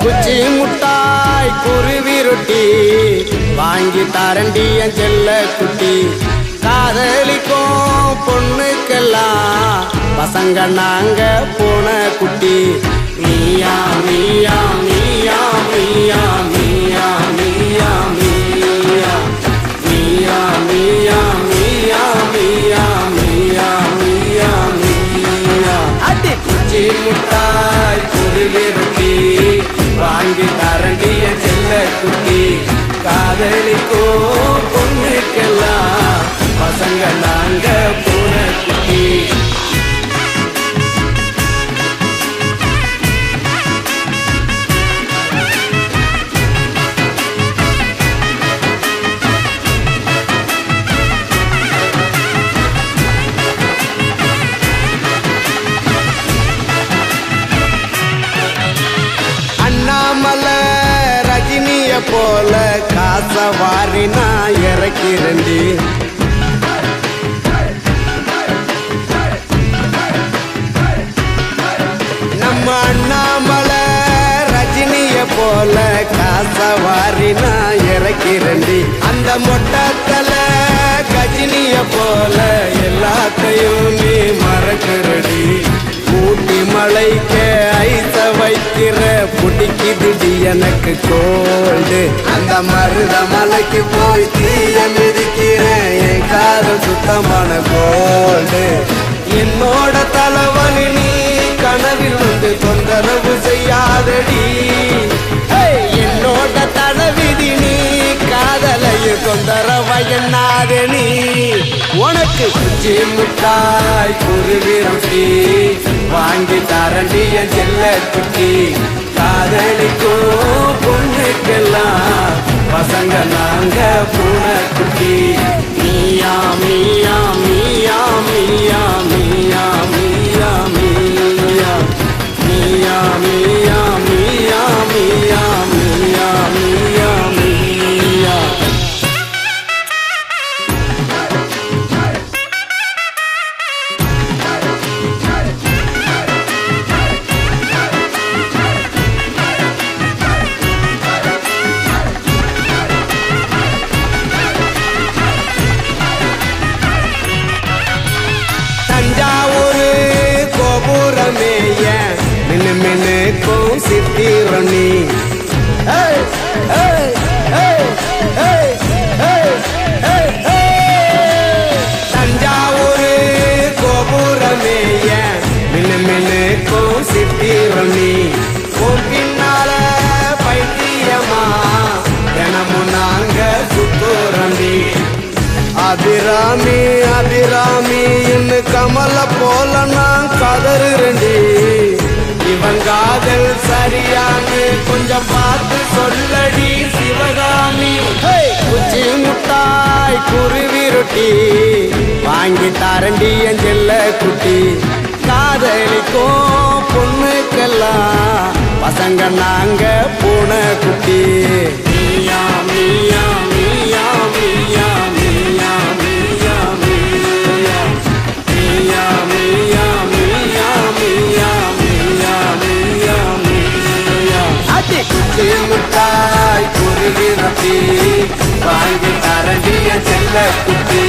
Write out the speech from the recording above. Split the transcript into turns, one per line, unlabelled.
குச்சி முட்டாய் குருவி ரொட்டி வாங்கி தரண்டி என் செல்ல குட்டி. காதலிக்கும் பொண்ணுக்கெல்லாம் பசங்க நாங்க போன குட்டி. நீயா நீயா நீயா நீயா நீயா நீயா நீயா நீயா நீயா நீயா நீயா நீயா நீயா நீயா. அடி குச்சி முட்டாய் குருவி ரொட்டி வாங்கி தரண்டிய செல்ல குட்டி. காதலிக்கோ பொண்ணுக்கெல்லாம் பசங்க நாங்க போன குட்டி. அண்ணாமலை ரஜினிய போல காச வாரி நான் இறக்கிறண்டி. நம்ம அண்ணாமலை ரஜினிய போல காச வாரி நான் இறக்கிறண்டி. அந்த மொட்டத்தல கஜினிய போல எல்லாத்தையும் நீ மறக்கிறடி. ஊட்டி மலைக்கு ஐச வைக்கிற பிடிக்குது எனக்கு கோல்டு. அந்த மருத மலைக்கு போய் தீய மிதிக்கிறேன் என் காதல் சுத்தமான கோல்டு. என்னோட தலைவலி நீ கனவில் வந்து தொந்தரவு செய்யாதடி. என்னோட தலைவிதி நீ காதலையும் தொந்தரவு எண்ணாதடி. உனக்கு குச்சி முட்டாய் குருவி ரொட்டி வாங்கி தரண்டிய செல்ல குட்டி. காதலிக்கும் பொண்ணுக்கெல்லாம் பசங்க நாங்க பூன குட்டி. மீயா மீயா மீயா மீயா மீயா மீயா மீயா மீயா மீயா மீயா மீயா மீயா மீயா மீயா. தஞ்சாவூர் கோபுரமேய மின்னு மின்னுக்கும் சித்திரணி. தஞ்சாவூர் கோபுரமேய மின்னு மின்னுக்கும் சித்திரணி. பின்னால பைத்தியமா தினமும் நாங்க சுத்துறண்டி. அபிராமி அபிராமி இன்னு கமல போல நான் கதறுறண்டி. இவன் காதல் சரியான்னு கொஞ்சம் பார்த்து சொல்லடி சிவகாமி. குச்சி முட்டாய் குருவி ரொட்டி வாங்கி தரண்டி என் செல்ல குட்டி. காதலிக்கும் பொண்ணுக்கெல்லாம் பசங்க நாங்க போன குட்டி. மீயா மீயா மீயா மீயா மீயா மீயா மீயா மீயா மீயா மீயா மீயா மீயா மீயா மீயா. அடி குச்சி முட்டாய் குருவி ரொட்டி வாங்கி தரண்டிய செல்ல குட்டி.